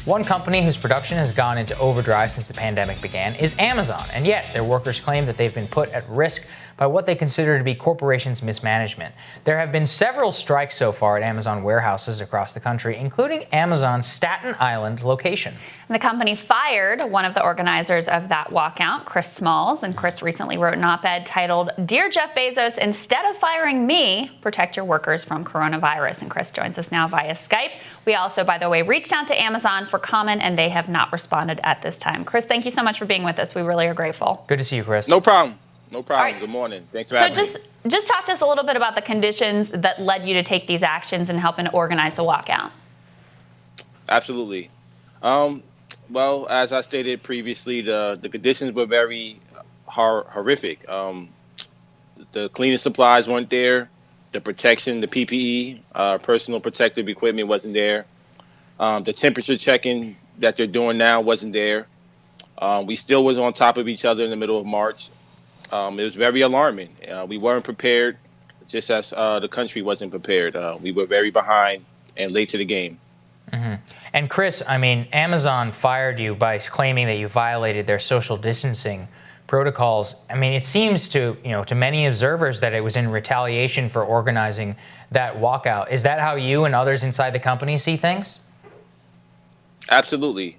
One company whose production has gone into overdrive since the pandemic began is Amazon, and yet their workers claim that they've been put at risk by what they consider to be corporations' mismanagement. There have been several strikes so far at Amazon warehouses across the country, including Amazon's Staten Island location. The company fired one of the organizers of that walkout, Chris Smalls, and Chris recently wrote an op-ed titled, "Dear Jeff Bezos, instead of firing me, protect your workers from coronavirus." And Chris joins us now via Skype. We also, by the way, reached out to Amazon for comment, and they have not responded at this time. Chris, thank you so much for being with us. We really are grateful. Good to see you, Chris. No problem. No problem. Right. Good morning. Thanks for having me. So just talk to us a little bit about the conditions that led you to take these actions and helping to organize the walkout. Absolutely. Well, as I stated previously, the conditions were very horrific. The cleaning supplies weren't there. The protection, the PPE, personal protective equipment wasn't there. The temperature checking that they're doing now wasn't there. We still was on top of each other in the middle of March. It was very alarming. We weren't prepared, just as the country wasn't prepared. We were very behind and late to the game. Mm-hmm. And Chris, I mean, Amazon fired you by claiming that you violated their social distancing protocols. I mean, it seems to many observers that it was in retaliation for organizing that walkout. Is that how you and others inside the company see things? Absolutely.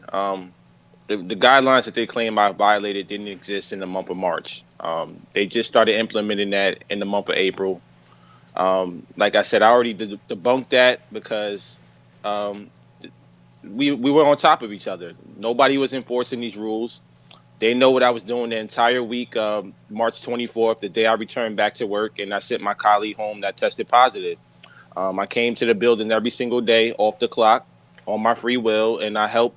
The guidelines that they claim I violated didn't exist in the month of March. They just started implementing that in the month of April. Like I said, I already debunked that because we were on top of each other. Nobody was enforcing these rules. They know what I was doing the entire week of March 24th, the day I returned back to work, and I sent my colleague home that tested positive. I came to the building every single day off the clock on my free will, and I helped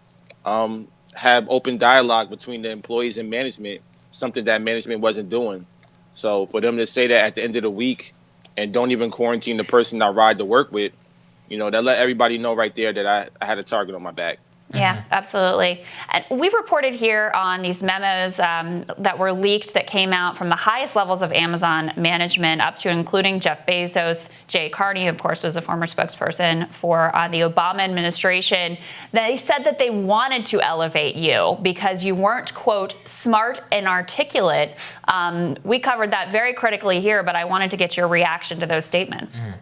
have open dialogue between the employees and management, something that management wasn't doing. So for them to say that at the end of the week and don't even quarantine the person I ride to work with, that let everybody know right there that I had a target on my back. Yeah, absolutely. And we reported here on these memos that were leaked that came out from the highest levels of Amazon management up to including Jeff Bezos. Jay Carney, of course, was a former spokesperson for the Obama administration. They said that they wanted to elevate you because you weren't, quote, smart and articulate. We covered that very critically here, but I wanted to get your reaction to those statements. Mm.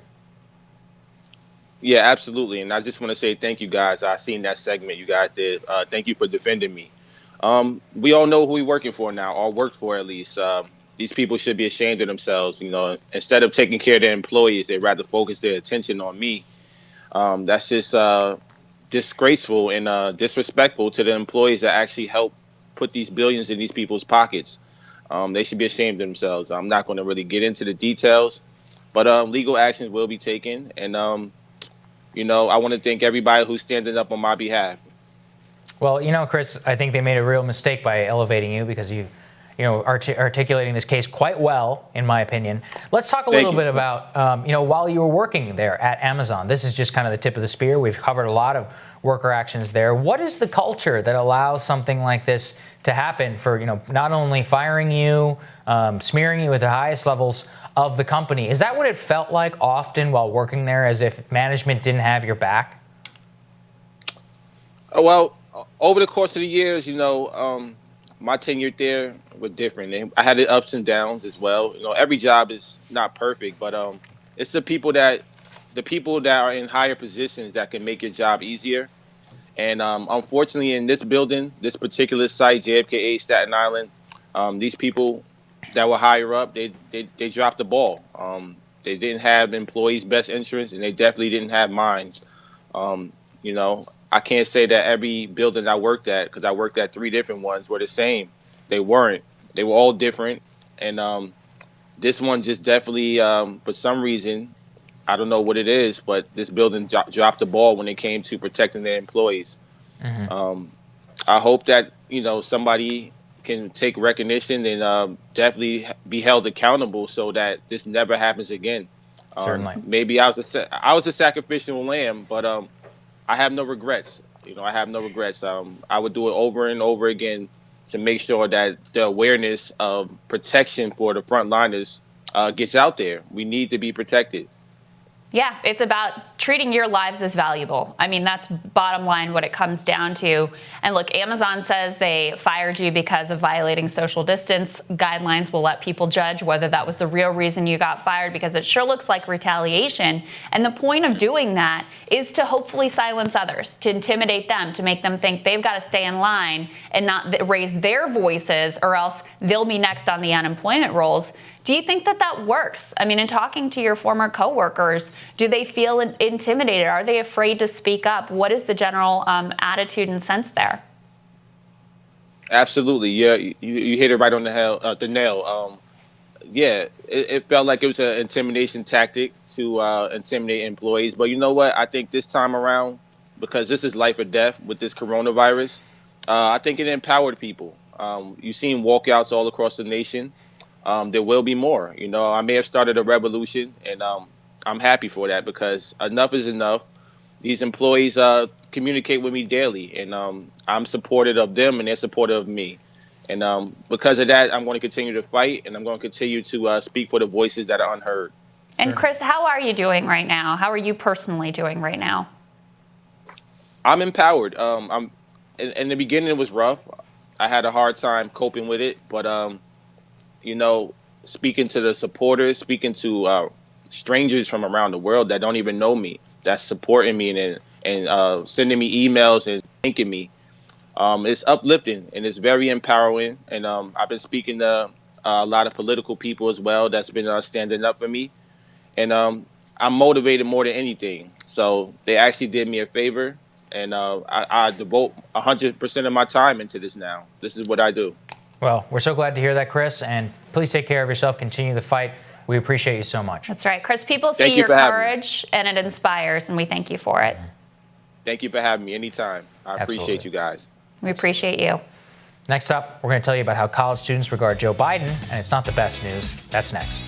Yeah, absolutely. And I just want to say thank you, guys. I seen that segment you guys did. Thank you for defending me. We all know who we're working for now, or worked for at least. These people should be ashamed of themselves. Instead of taking care of their employees, they'd rather focus their attention on me. That's just disgraceful and disrespectful to the employees that actually help put these billions in these people's pockets. They should be ashamed of themselves. I'm not going to really get into the details, but legal actions will be taken. And I want to thank everybody who's standing up on my behalf. Well, Chris, I think they made a real mistake by elevating you because you articulating this case quite well, in my opinion. Let's talk a little bit about, while you were working there at Amazon. This is just kind of the tip of the spear. We've covered a lot of worker actions there. What is the culture that allows something like this to happen for, not only firing you, smearing you at the highest levels of the company? Is that what it felt like often while working there, as if management didn't have your back? Well, over the course of the years, my tenure there was different. I had the ups and downs as well. Every job is not perfect, but it's the people that are in higher positions that can make your job easier. And unfortunately, in this building, this particular site, JFK Staten Island, these people that were higher up, they dropped the ball. They didn't have employees' best interests, and they definitely didn't have mine. I can't say that every building I worked at, because I worked at 3 different ones, were the same. They weren't. They were all different. And this one just definitely, for some reason, I don't know what it is, but this building dropped the ball when it came to protecting their employees. Mm-hmm. I hope that, somebody can take recognition and definitely be held accountable so that this never happens again. Certainly. Maybe I was a sacrificial lamb, but I have no regrets. I have no regrets. I would do it over and over again to make sure that the awareness of protection for the frontliners gets out there. We need to be protected. Yeah, it's about treating your lives as valuable. I mean, that's bottom line what it comes down to. And look, Amazon says they fired you because of violating social distance guidelines. We'll let people judge whether that was the real reason you got fired, because it sure looks like retaliation. And the point of doing that is to hopefully silence others, to intimidate them, to make them think they've got to stay in line and not raise their voices, or else they'll be next on the unemployment rolls. Do you think that that works? I mean, in talking to your former coworkers, do they feel intimidated? Are they afraid to speak up? What is the general attitude and sense there? Absolutely. Yeah, you hit it right on the nail. Yeah, it felt like it was an intimidation tactic to intimidate employees. But you know what? I think this time around, because this is life or death with this coronavirus, I think it empowered people. You've seen walkouts all across the nation. There will be more. You know, I may have started a revolution, and I'm happy for that, because enough is enough. These employees communicate with me daily, and I'm supportive of them, and they're supportive of me. And because of that, I'm going to continue to fight, and I'm going to continue to speak for the voices that are unheard. And Chris, how are you doing right now? How are you personally doing right now? I'm empowered. In the beginning, it was rough. I had a hard time coping with it, but you know, speaking to the supporters, speaking to strangers from around the world that don't even know me, that's supporting me and sending me emails and thanking me. It's uplifting, and it's very empowering. And I've been speaking to a lot of political people as well that's been standing up for me. And I'm motivated more than anything. So they actually did me a favor, and I devote 100% of my time into this now. This is what I do. Well, we're so glad to hear that, Chris, and please take care of yourself. Continue the fight. We appreciate you so much. That's right. Chris, people see your courage, and it inspires, and we thank you for it. Thank you for having me anytime. I appreciate you guys. We appreciate you. Next up, we're going to tell you about how college students regard Joe Biden, and it's not the best news. That's next.